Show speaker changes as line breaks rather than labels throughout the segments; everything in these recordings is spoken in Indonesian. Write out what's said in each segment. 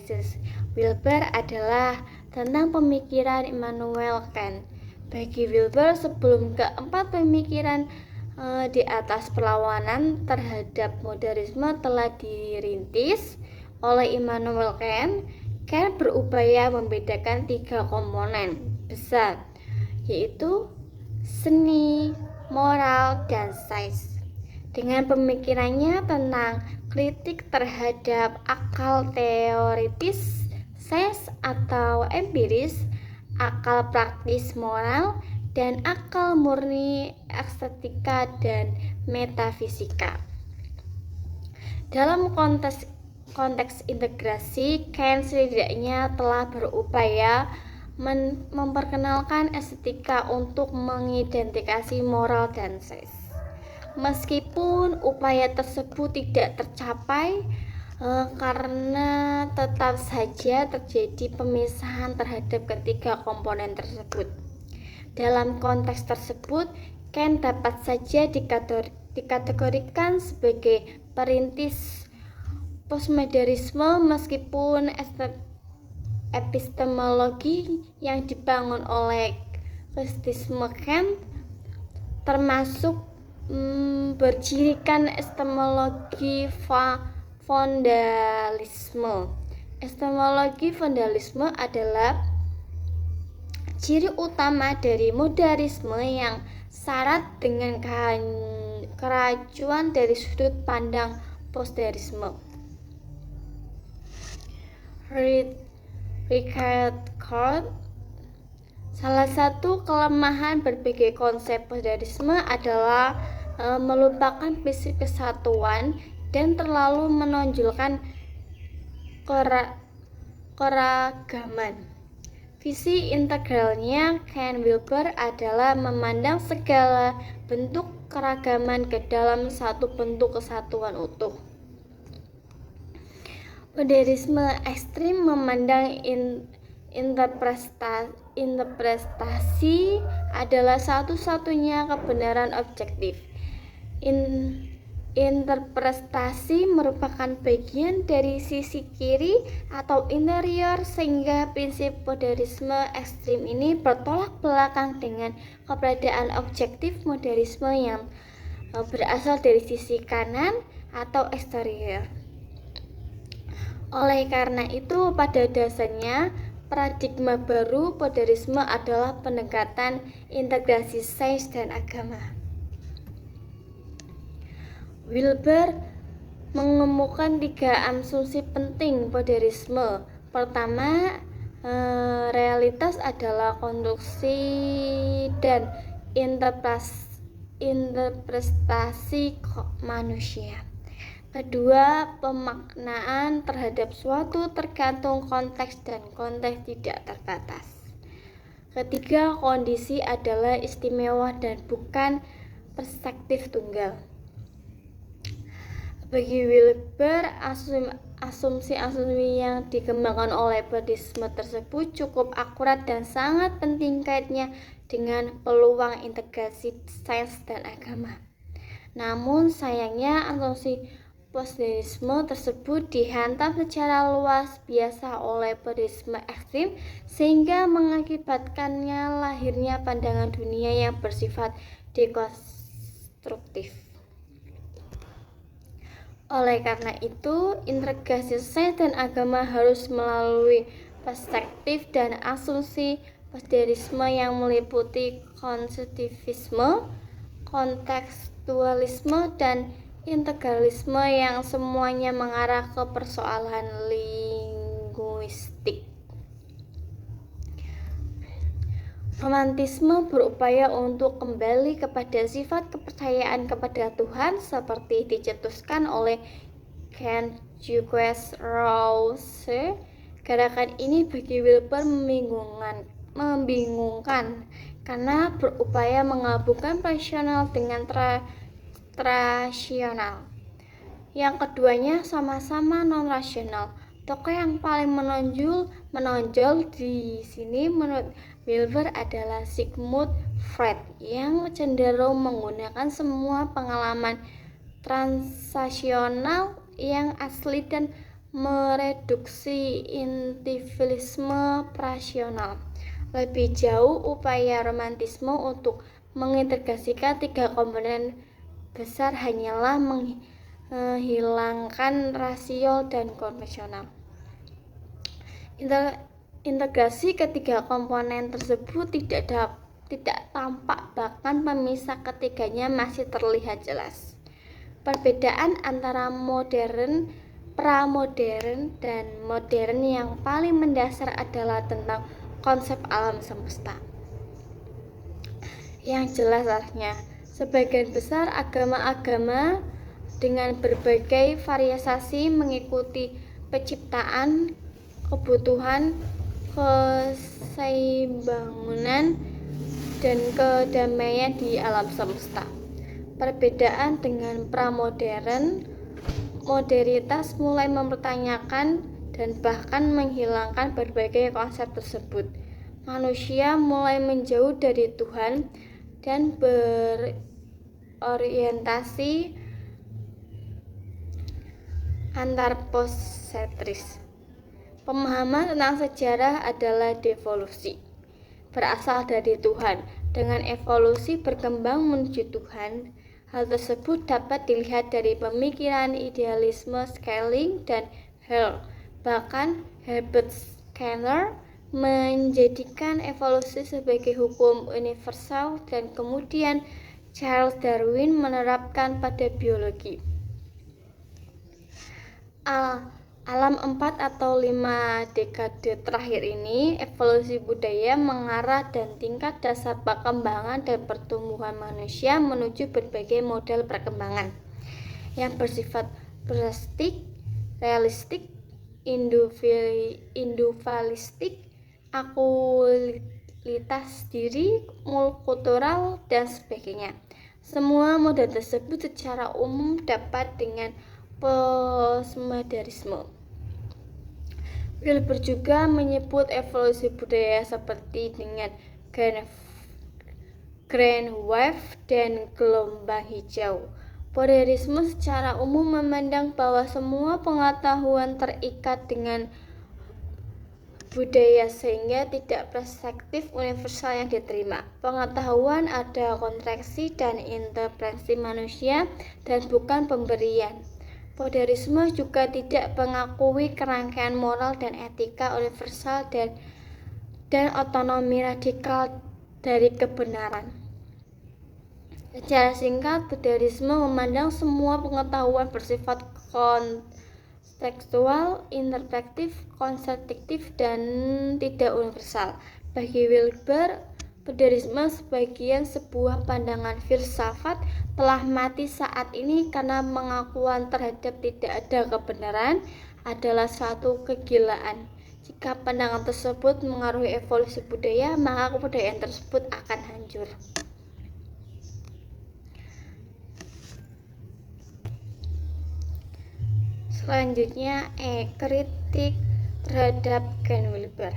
Analysis. Wilber adalah tentang pemikiran Immanuel Kant. Bagi Wilber, sebelum keempat pemikiran di atas perlawanan terhadap modernisme telah dirintis oleh Immanuel Kant, Kant berupaya membedakan 3 komponen besar, yaitu seni, moral, dan sains. Dengan pemikirannya tentang kritik terhadap akal teoritis, sains atau empiris, akal praktis moral, dan akal murni estetika dan metafisika. Dalam konteks integrasi, Kant setidaknya telah berupaya memperkenalkan estetika untuk mengidentifikasi moral dan sains. Meskipun upaya tersebut tidak tercapai karena tetap saja terjadi pemisahan terhadap ketiga komponen tersebut. Dalam konteks tersebut, Kant dapat saja dikategorikan sebagai perintis postmodernisme, meskipun epistemologi yang dibangun oleh kritisisme Kant termasuk bercirikan epistemologi fondamentalisme. Epistemologi fondamentalisme adalah ciri utama dari modernisme yang syarat dengan keracuan dari sudut pandang postmodernisme. Richard Court. Salah satu kelemahan berbagai konsep postmodernisme adalah melupakan prinsip kesatuan dan terlalu menonjolkan keragaman. Visi integralnya Kant Wilber adalah memandang segala bentuk keragaman ke dalam satu bentuk kesatuan utuh. Modernisme ekstrim memandang interpretasi adalah satu-satunya kebenaran objektif. Interpretasi merupakan bagian dari sisi kiri atau interior, sehingga prinsip modernisme ekstrim ini bertolak belakang dengan keberadaan objektif modernisme yang berasal dari sisi kanan atau eksterior. Oleh karena itu, pada dasarnya paradigma baru modernisme adalah pendekatan integrasi sains dan agama. Wilber mengemukakan 3 asumsi penting modernisme. Pertama, realitas adalah konstruksi dan interpretasi manusia. Kedua, pemaknaan terhadap suatu tergantung konteks dan konteks tidak terbatas. Ketiga, kondisi adalah istimewa dan bukan perspektif tunggal. Bagi Wilber, asumsi-asumsi yang dikembangkan oleh modernisme tersebut cukup akurat dan sangat penting kaitnya dengan peluang integrasi sains dan agama. Namun sayangnya asumsi postmodernisme tersebut dihantam secara luas biasa oleh modernisme ekstrim, sehingga mengakibatkannya lahirnya pandangan dunia yang bersifat dekonstruktif. Oleh karena itu, integrasi sains dan agama harus melalui perspektif dan asumsi postmodernisme yang meliputi konstruktivisme, kontekstualisme, dan integralisme yang semuanya mengarah ke persoalan linguistik. Romantisme berupaya untuk kembali kepada sifat kepercayaan kepada Tuhan seperti dicetuskan oleh Kant, Jacques Rousseau. Gerakan ini bagi Wilber membingungkan karena berupaya menggabungkan rasional dengan rasional. Yang keduanya sama-sama non-rasional. Tokoh yang paling menonjol di sini menurut Wilber adalah Sigmund Freud, yang cenderung menggunakan semua pengalaman transasional yang asli dan mereduksi individualisme rasional. Lebih jauh, upaya romantisme untuk mengintegrasikan tiga komponen besar hanyalah menghilangkan rasio dan konvensional. Integrasi ketiga komponen tersebut tidak tampak, bahkan pemisah ketiganya masih terlihat jelas. Perbedaan antara modern, pramodern, dan modern yang paling mendasar adalah tentang konsep alam semesta. Yang jelas artinya, sebagian besar agama-agama dengan berbagai variasi mengikuti penciptaan, kebutuhan, keseimbangan, dan kedamaian di alam semesta. Perbedaan dengan pramodern, modernitas mulai mempertanyakan dan bahkan menghilangkan berbagai konsep tersebut. Manusia mulai menjauh dari Tuhan dan berorientasi antarposentris. Pemahaman tentang sejarah adalah devolusi, berasal dari Tuhan, dengan evolusi berkembang menuju Tuhan. Hal tersebut dapat dilihat dari pemikiran idealisme Schelling dan Hegel. Bahkan Herbert Skinner menjadikan evolusi sebagai hukum universal, dan kemudian Charles Darwin menerapkan pada biologi. Alam 4 atau 5 dekade terakhir ini, evolusi budaya mengarah dan tingkat dasar perkembangan dan pertumbuhan manusia menuju berbagai model perkembangan yang bersifat plastik, realistik, individualistik, akualitas diri, multikultural, dan sebagainya. Semua model tersebut secara umum dapat dengan postmodernisme. Wilber juga menyebut evolusi budaya seperti dengan grand wave dan gelombang hijau. Modernisme secara umum memandang bahwa semua pengetahuan terikat dengan budaya sehingga tidak perspektif universal yang diterima. Pengetahuan ada kontraksi dan interpretasi manusia dan bukan pemberian. Modernisme juga tidak mengakui kerangkaian moral dan etika universal dan otonomi radikal dari kebenaran. Secara singkat, modernisme memandang semua pengetahuan bersifat kontekstual, interpretif, konstruktif, dan tidak universal. Bagi Wilber, modernisme sebuah pandangan filsafat telah mati saat ini karena pengakuan terhadap tidak ada kebenaran adalah suatu kegilaan. Jika pandangan tersebut mengaruhi evolusi budaya, maka kebudayaan tersebut akan hancur. Selanjutnya, kritik terhadap Ken Wilber.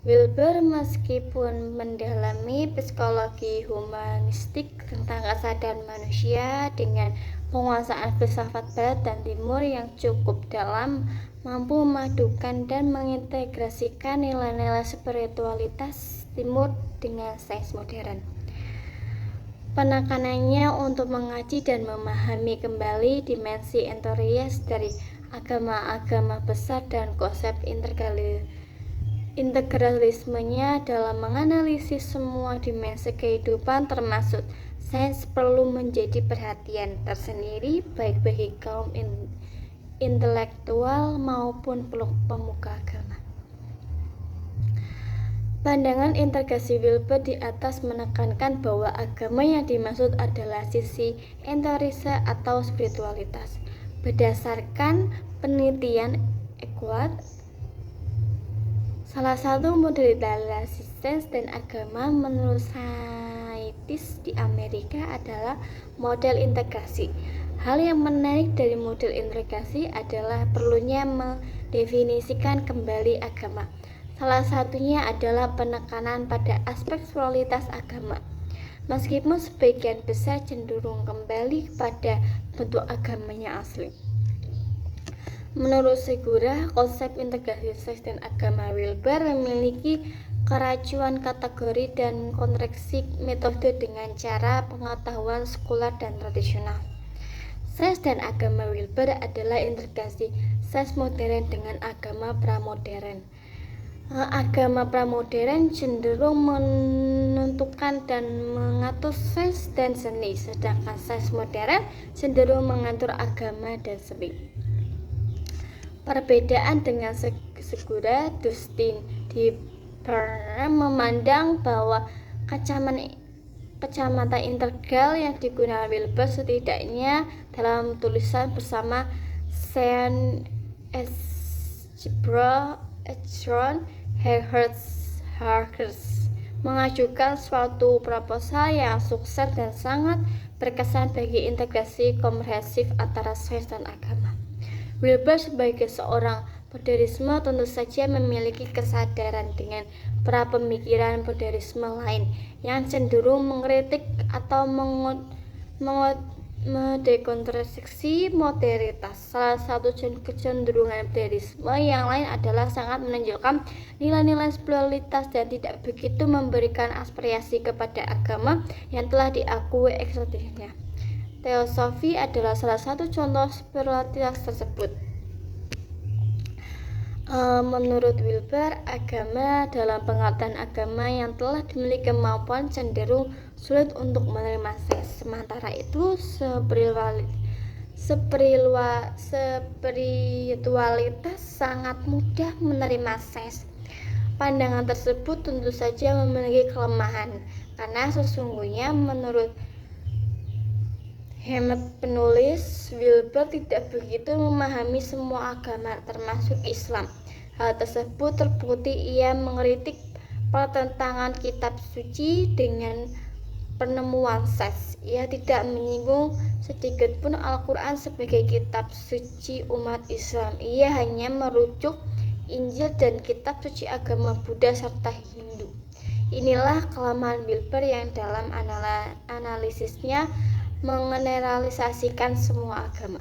Wilber meskipun mendalami psikologi humanistik tentang kesadaran manusia dengan penguasaan filsafat barat dan timur yang cukup dalam, mampu memadukan dan mengintegrasikan nilai-nilai spiritualitas timur dengan sains modern. Penekanannya untuk mengkaji dan memahami kembali dimensi entorias dari agama-agama besar dan konsep integralismenya dalam menganalisis semua dimensi kehidupan termasuk sains perlu menjadi perhatian tersendiri baik bagi kaum intelektual maupun pemuka agama. Pandangan integrasi Wilber di atas menekankan bahwa agama yang dimaksud adalah sisi entorisa atau spiritualitas. Berdasarkan penelitian Eckhart, salah satu modalitas sains dan agama menurut saintis di Amerika adalah model integrasi. Hal yang menarik dari model integrasi adalah perlunya mendefinisikan kembali agama. Salah satunya adalah penekanan pada aspek pluralitas agama. Meskipun sebagian besar cenderung kembali kepada bentuk agamanya asli. Menurut Segura, konsep integrasi seks dan agama Wilber memiliki keracuan kategori dan kontraksi metode dengan cara pengetahuan sekular dan tradisional. Seks dan agama Wilber adalah integrasi seks modern dengan agama pramodern. Agama pramodern cenderung menentukan dan mengatur seks dan seni, sedangkan seks modern cenderung mengatur agama dan seni. Perbedaan dengan Segura, Dustin Dieper memandang bahwa kacamata integral yang digunakan Wilber setidaknya dalam tulisan bersama Sean Echron Harkers mengajukan suatu proposal yang sukses dan sangat berkesan bagi integrasi komprehensif antara sains dan agama. Wilber sebagai seorang modernisme tentu saja memiliki kesadaran dengan pra-pemikiran modernisme lain yang cenderung mengkritik atau mendekonstruksi modernitas. Salah satu kecenderungan modernisme yang lain adalah sangat menonjolkan nilai-nilai pluralitas dan tidak begitu memberikan aspirasi kepada agama yang telah diakui eksistensinya. Teosofi adalah salah satu contoh pluralitas tersebut. Menurut Wilber, agama dalam pengertian agama yang telah dimiliki kemampuan cenderung sulit untuk menerima seks. Sementara itu, spiritualitas sangat mudah menerima seks. Pandangan tersebut tentu saja memiliki kelemahan, karena sesungguhnya menurut hemat penulis, Wilber tidak begitu memahami semua agama termasuk Islam. Hal tersebut terbukti ia mengkritik pertentangan kitab suci dengan penemuan seks. Ia tidak menyinggung sedikitpun Al-Quran sebagai kitab suci umat Islam. Ia hanya merujuk Injil dan kitab suci agama Buddha serta Hindu. Inilah kelemahan Wilber yang dalam analisisnya mengeneralisasikan semua agama.